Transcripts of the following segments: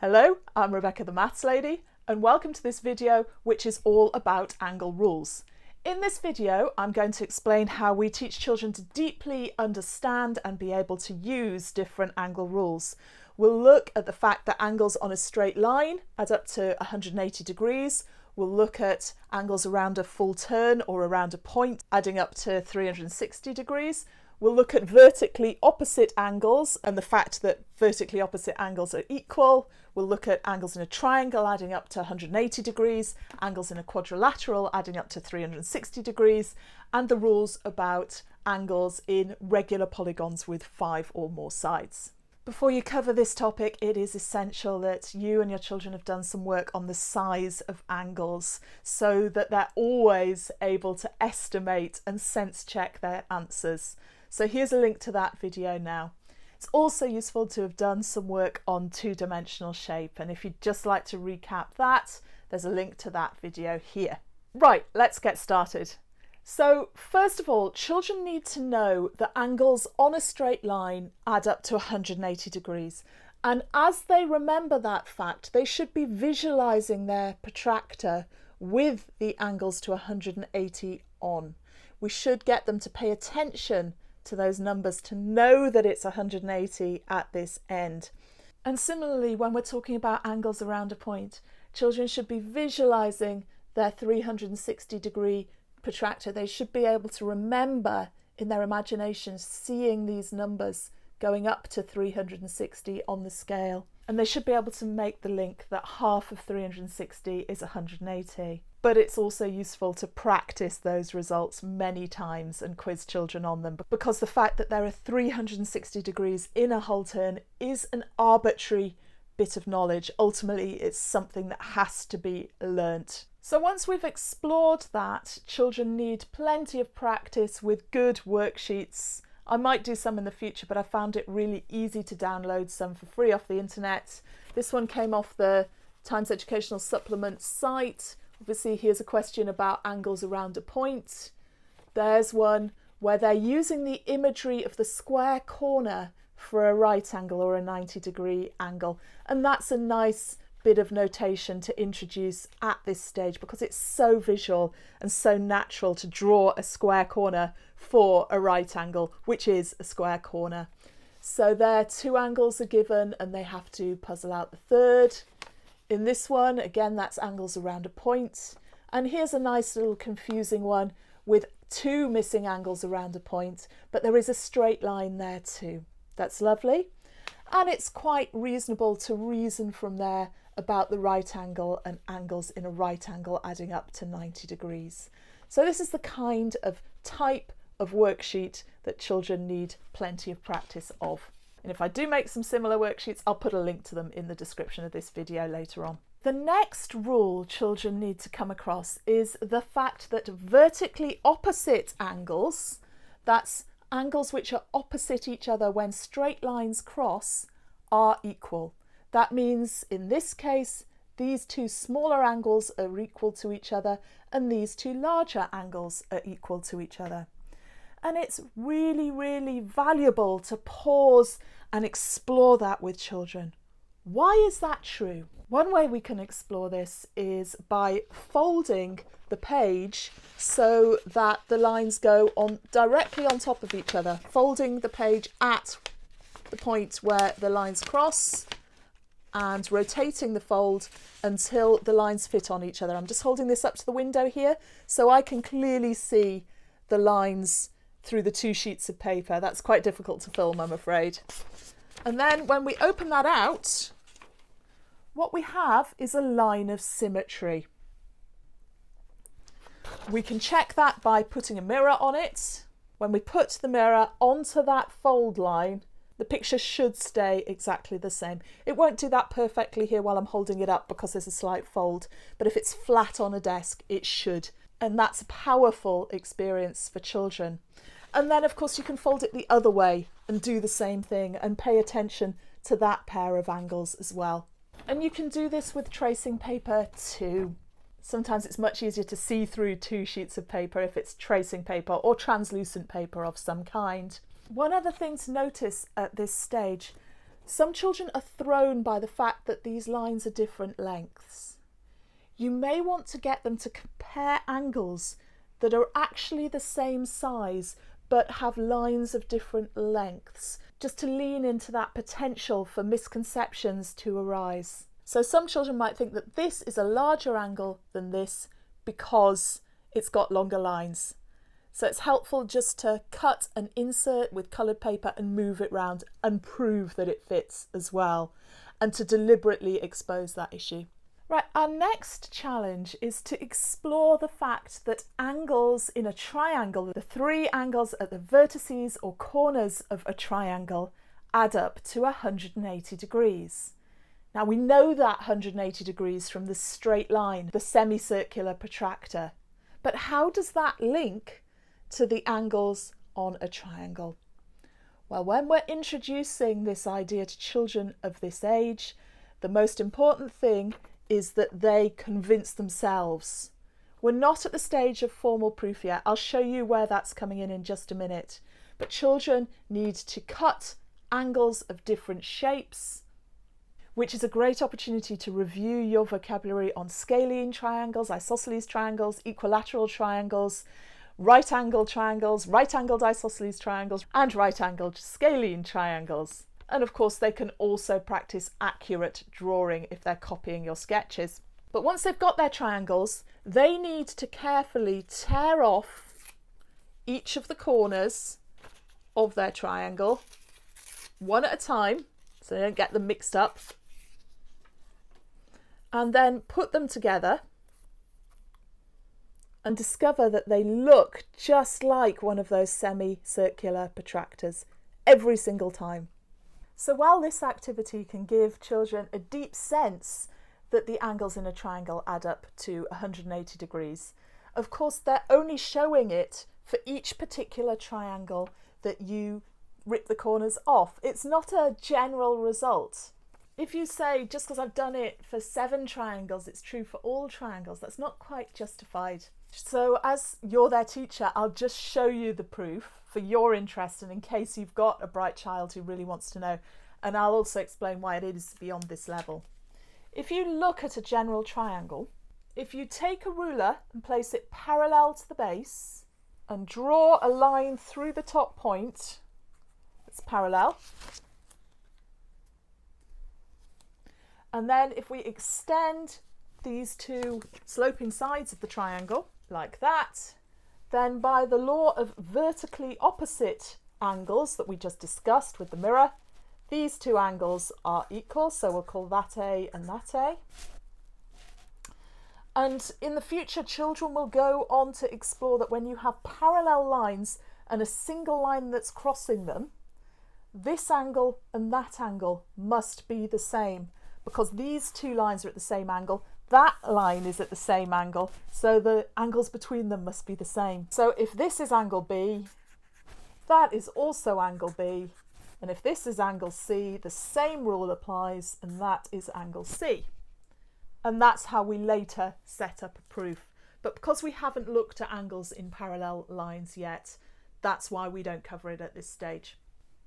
Hello, I'm Rebecca the Maths Lady, and welcome to this video which is all about angle rules. In this video I'm going to explain how we teach children to deeply understand and be able to use different angle rules. We'll look at the fact that angles on a straight line add up to 180 degrees. We'll look at angles around a full turn or around a point adding up to 360 degrees. We'll look at vertically opposite angles and the fact that vertically opposite angles are equal. We'll look at angles in a triangle adding up to 180 degrees, angles in a quadrilateral adding up to 360 degrees, and the rules about angles in regular polygons with 5 or more sides. Before you cover this topic, it is essential that you and your children have done some work on the size of angles so that they're always able to estimate and sense check their answers. So here's a link to that video now. It's also useful to have done some work on two-dimensional shape, and if you'd just like to recap that, there's a link to that video here. Right, let's get started. So first of all, children need to know that angles on a straight line add up to 180 degrees. And as they remember that fact, they should be visualizing their protractor with the angles to 180 on. We should get them to pay attention to those numbers to know that it's 180 at this end. And similarly, when we're talking about angles around a point, children should be visualizing their 360 degree protractor. They should be able to remember in their imagination seeing these numbers going up to 360 on the scale. And they should be able to make the link that half of 360 is 180. But it's also useful to practice those results many times and quiz children on them, because the fact that there are 360 degrees in a whole turn is an arbitrary bit of knowledge. Ultimately, it's something that has to be learnt. So once we've explored that, children need plenty of practice with good worksheets. I might do some in the future, but I found it really easy to download some for free off the internet. This one came off the Times Educational Supplement site. Obviously, here's a question about angles around a point. There's one where they're using the imagery of the square corner for a right angle or a 90-degree angle. And that's a nice bit of notation to introduce at this stage because it's so visual and so natural to draw a square corner for a right angle, which is a square corner. So their two angles are given and they have to puzzle out the third. In this one, again, that's angles around a point. And here's a nice little confusing one with two missing angles around a point, but there is a straight line there too. That's lovely. And it's quite reasonable to reason from there about the right angle and angles in a right angle adding up to 90 degrees. So this is the kind of type of worksheet that children need plenty of practice of. And if I do make some similar worksheets, I'll put a link to them in the description of this video later on. The next rule children need to come across is the fact that vertically opposite angles, that's angles which are opposite each other when straight lines cross, are equal. That means in this case, these two smaller angles are equal to each other and these two larger angles are equal to each other. And it's really, really valuable to pause and explore that with children. Why is that true? One way we can explore this is by folding the page so that the lines go on directly on top of each other, folding the page at the point where the lines cross and rotating the fold until the lines fit on each other. I'm just holding this up to the window here so I can clearly see the lines through the two sheets of paper. That's quite difficult to film, I'm afraid. And then when we open that out, what we have is a line of symmetry. We can check that by putting a mirror on it. When we put the mirror onto that fold line, the picture should stay exactly the same. It won't do that perfectly here while I'm holding it up because there's a slight fold, but if it's flat on a desk, it should. And that's a powerful experience for children. And then, of course, you can fold it the other way and do the same thing and pay attention to that pair of angles as well. And you can do this with tracing paper too. Sometimes it's much easier to see through two sheets of paper if it's tracing paper or translucent paper of some kind. One other thing to notice at this stage, Some children are thrown by the fact that these lines are different lengths. You may want to get them to compare angles that are actually the same size but have lines of different lengths, just to lean into that potential for misconceptions to arise. So some children might think that this is a larger angle than this because it's got longer lines. So it's helpful just to cut and insert with coloured paper and move it round and prove that it fits as well, and to deliberately expose that issue. Right, our next challenge is to explore the fact that angles in a triangle, the three angles at the vertices or corners of a triangle, add up to 180 degrees. Now we know that 180 degrees from the straight line, the semicircular protractor. But how does that link to the angles on a triangle? Well, when we're introducing this idea to children of this age, the most important thing is that they convince themselves. We're not at the stage of formal proof yet. I'll show you where that's coming in just a minute. But children need to cut angles of different shapes, which is a great opportunity to review your vocabulary on scalene triangles, isosceles triangles, equilateral triangles, right-angled triangles, right-angled isosceles triangles, and right-angled scalene triangles. And of course, they can also practice accurate drawing if they're copying your sketches. But once they've got their triangles, they need to carefully tear off each of the corners of their triangle, one at a time, so they don't get them mixed up, and then put them together and discover that they look just like one of those semicircular protractors every single time. So while this activity can give children a deep sense that the angles in a triangle add up to 180 degrees, of course they're only showing it for each particular triangle that you rip the corners off. It's not a general result. If you say, just because I've done it for 7 triangles, it's true for all triangles, that's not quite justified. So as you're their teacher, I'll just show you the proof for your interest and in case you've got a bright child who really wants to know. And I'll also explain why it is beyond this level. If you look at a general triangle, if you take a ruler and place it parallel to the base and draw a line through the top point that's parallel, and then if we extend these two sloping sides of the triangle like that, then by the law of vertically opposite angles that we just discussed with the mirror, these two angles are equal, so we'll call that A and that A. And in the future, children will go on to explore that when you have parallel lines and a single line that's crossing them, this angle and that angle must be the same, because these two lines are at the same angle, that line is at the same angle, so the angles between them must be the same. So if this is angle B, that is also angle B, and if this is angle C, the same rule applies, and that is angle C. And that's how we later set up a proof. But because we haven't looked at angles in parallel lines yet, that's why we don't cover it at this stage.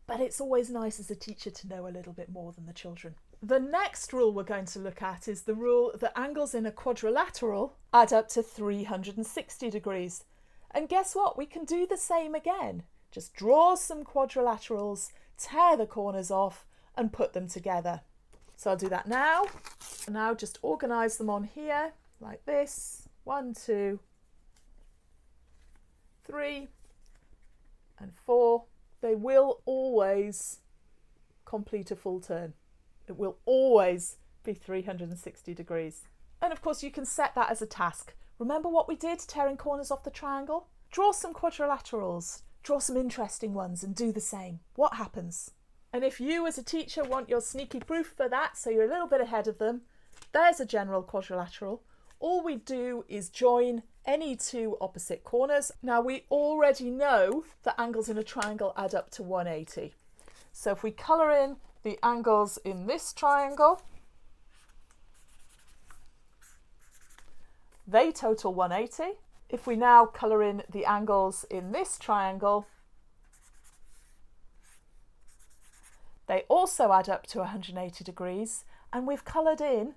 But it's always nice as a teacher to know a little bit more than the children. The next rule we're going to look at is the rule that angles in a quadrilateral add up to 360 degrees. And guess what? We can do the same again. Just draw some quadrilaterals, tear the corners off and put them together. So I'll do that now. And now just organise them on here like this. 1, 2, 3 and 4. They will always complete a full turn. It will always be 360 degrees. And of course you can set that as a task. Remember what we did tearing corners off the triangle? Draw some quadrilaterals, draw some interesting ones and do the same. What happens? And if you as a teacher want your sneaky proof for that, so you're a little bit ahead of them, there's a general quadrilateral. All we do is join any two opposite corners. Now we already know that angles in a triangle add up to 180. So if we colour in the angles in this triangle, they total 180. If we now colour in the angles in this triangle, They also add up to 180 degrees, and we've coloured in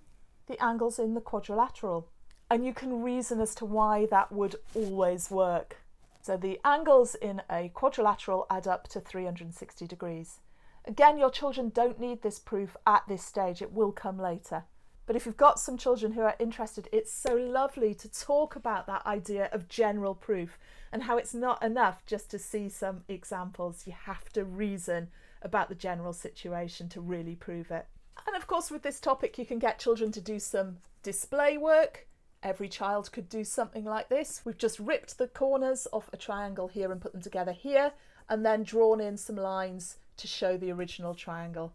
the angles in the quadrilateral. And you can reason as to why that would always work. So the angles in a quadrilateral add up to 360 degrees. Again, your children don't need this proof at this stage, it will come later. But if you've got some children who are interested, it's so lovely to talk about that idea of general proof and how it's not enough just to see some examples. You have to reason about the general situation to really prove it. And of course, with this topic, you can get children to do some display work. Every child could do something like this. We've just ripped the corners off a triangle here and put them together here, and then drawn in some lines to show the original triangle.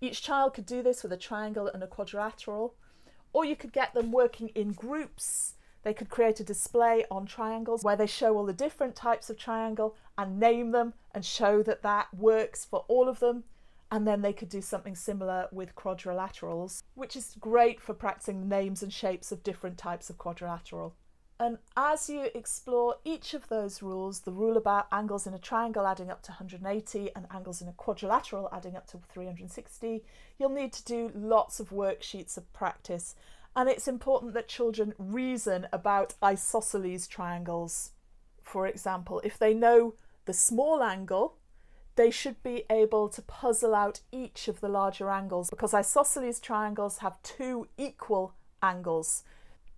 Each child could do this with a triangle and a quadrilateral, or you could get them working in groups. They could create a display on triangles where they show all the different types of triangle and name them and show that that works for all of them. And then they could do something similar with quadrilaterals, which is great for practicing the names and shapes of different types of quadrilateral. And as you explore each of those rules, the rule about angles in a triangle adding up to 180 and angles in a quadrilateral adding up to 360, you'll need to do lots of worksheets of practice. And it's important that children reason about isosceles triangles. For example, if they know the small angle, they should be able to puzzle out each of the larger angles, because isosceles triangles have two equal angles.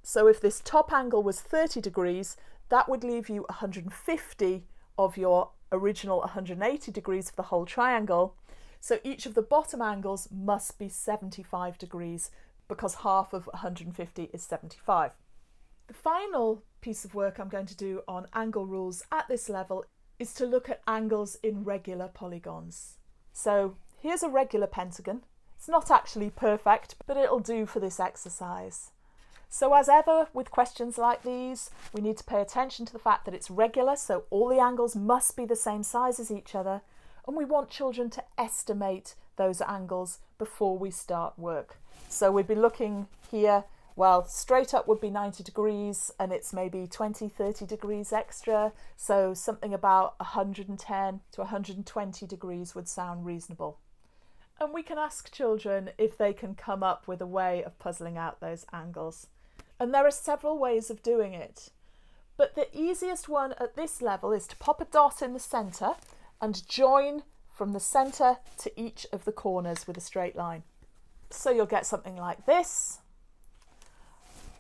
So if this top angle was 30 degrees, that would leave you 150 of your original 180 degrees for the whole triangle. So each of the bottom angles must be 75 degrees, because half of 150 is 75. The final piece of work I'm going to do on angle rules at this level is to look at angles in regular polygons. So here's a regular pentagon. It's not actually perfect, but it'll do for this exercise. So as ever with questions like these, we need to pay attention to the fact that it's regular, so all the angles must be the same size as each other, and we want children to estimate those angles before we start work. So we'd be looking here, well, straight up would be 90 degrees, and it's maybe 20-30 degrees extra, so something about 110 to 120 degrees would sound reasonable. And we can ask children if they can come up with a way of puzzling out those angles. And there are several ways of doing it, but the easiest one at this level is to pop a dot in the centre and join from the centre to each of the corners with a straight line. So you'll get something like this.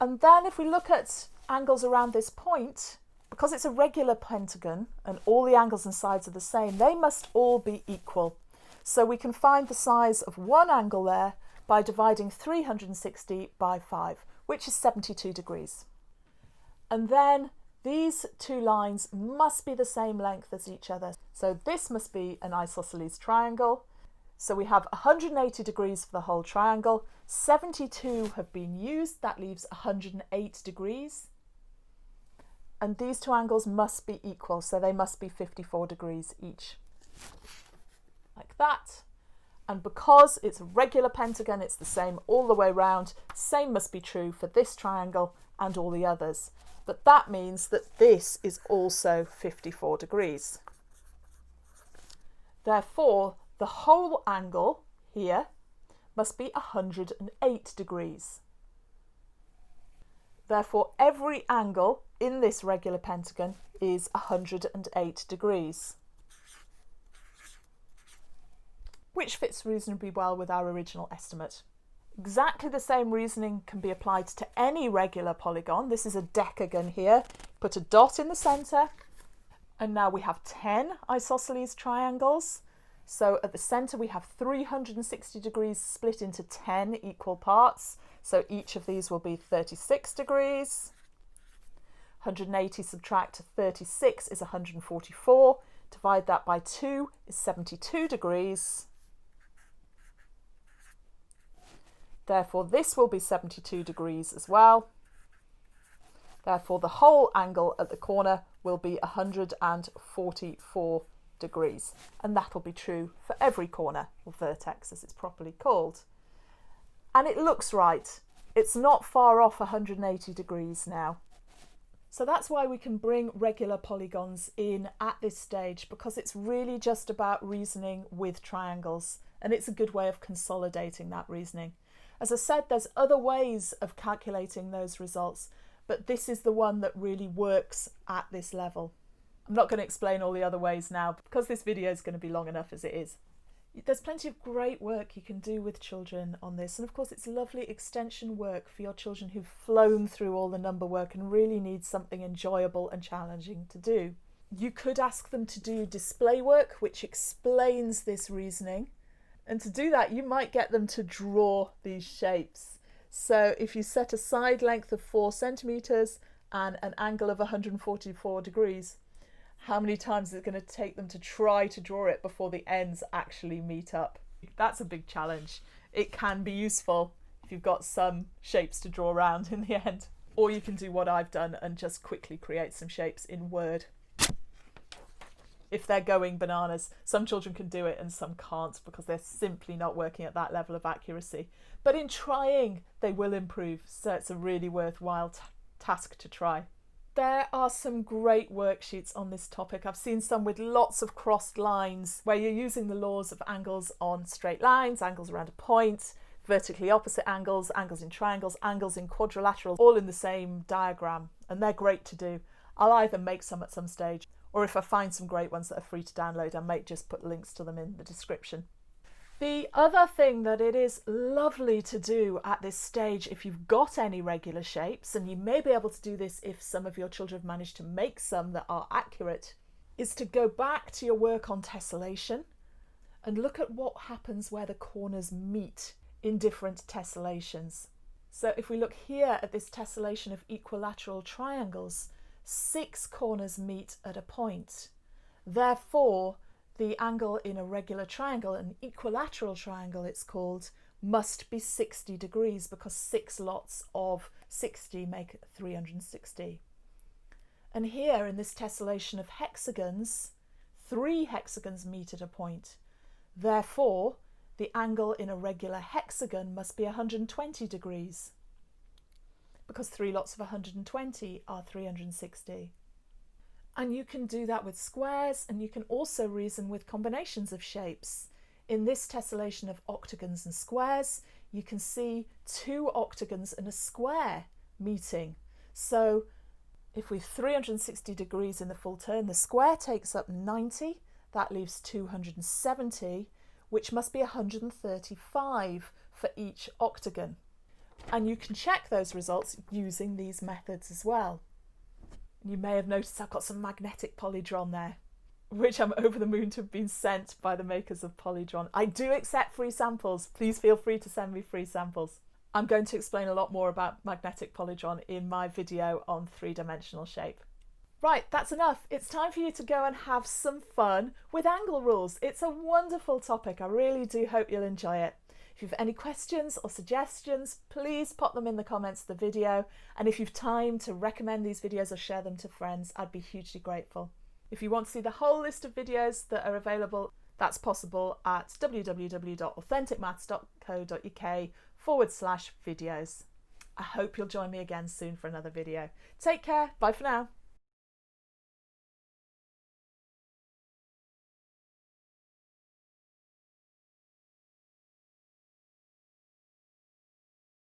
And then if we look at angles around this point, because it's a regular pentagon and all the angles and sides are the same, they must all be equal. So we can find the size of one angle there by dividing 360 by 5, which is 72 degrees. And then these two lines must be the same length as each other. So this must be an isosceles triangle. So we have 180 degrees for the whole triangle. 72 have been used, that leaves 108 degrees. And these two angles must be equal, so they must be 54 degrees each. Like that. And because it's a regular pentagon, it's the same all the way round. Same must be true for this triangle and all the others. But that means that this is also 54 degrees. Therefore, the whole angle here must be 108 degrees. Therefore, every angle in this regular pentagon is 108 degrees, which fits reasonably well with our original estimate. Exactly the same reasoning can be applied to any regular polygon. This is a decagon here. Put a dot in the centre, and now we have 10 isosceles triangles. So at the centre we have 360 degrees split into 10 equal parts. So each of these will be 36 degrees. 180 subtract 36 is 144. Divide that by 2 is 72 degrees. Therefore this will be 72 degrees as well. Therefore the whole angle at the corner will be 144 degrees, and that'll be true for every corner, or vertex as it's properly called. And it looks right. It's not far off 180 degrees now. So that's why we can bring regular polygons in at this stage, because it's really just about reasoning with triangles, and it's a good way of consolidating that reasoning. As I said, there's other ways of calculating those results, but this is the one that really works at this level. I'm not going to explain all the other ways now because this video is going to be long enough as it is. There's plenty of great work you can do with children on this, and of course it's lovely extension work for your children who've flown through all the number work and really need something enjoyable and challenging to do. You could ask them to do display work which explains this reasoning, and to do that you might get them to draw these shapes. So if you set a side length of 4 centimeters and an angle of 144 degrees, how many times is it going to take them to try to draw it before the ends actually meet up? That's a big challenge. It can be useful if you've got some shapes to draw around in the end. Or you can do what I've done and just quickly create some shapes in Word. If they're going bananas, some children can do it and some can't because they're simply not working at that level of accuracy. But in trying, they will improve. So it's a really worthwhile task to try. There are some great worksheets on this topic. I've seen some with lots of crossed lines where you're using the laws of angles on straight lines, angles around a point, vertically opposite angles, angles in triangles, angles in quadrilaterals, all in the same diagram, and they're great to do. I'll either make some at some stage, or if I find some great ones that are free to download, I might just put links to them in the description. The other thing that it is lovely to do at this stage, if you've got any regular shapes, and you may be able to do this if some of your children have managed to make some that are accurate, is to go back to your work on tessellation and look at what happens where the corners meet in different tessellations. So if we look here at this tessellation of equilateral triangles, 6 corners meet at a point. Therefore, the angle in a regular triangle, an equilateral triangle it's called, must be 60 degrees because 6 lots of 60 make 360. And here in this tessellation of hexagons, 3 hexagons meet at a point. Therefore, the angle in a regular hexagon must be 120 degrees because 3 lots of 120 are 360. And you can do that with squares, and you can also reason with combinations of shapes. In this tessellation of octagons and squares, you can see 2 octagons and a square meeting. So if we've 360 degrees in the full turn, the square takes up 90, that leaves 270, which must be 135 for each octagon. And you can check those results using these methods as well. You may have noticed I've got some magnetic polydron there, which I'm over the moon to have been sent by the makers of polydron. I do accept free samples. Please feel free to send me free samples. I'm going to explain a lot more about magnetic polydron in my video on 3-dimensional shape. Right, that's enough. It's time for you to go and have some fun with angle rules. It's a wonderful topic. I really do hope you'll enjoy it. If you have any questions or suggestions, please pop them in the comments of the video. And if you've time to recommend these videos or share them to friends, I'd be hugely grateful. If you want to see the whole list of videos that are available, that's possible at www.authenticmaths.co.uk/videos. I hope you'll join me again soon for another video. Take care. Bye for now.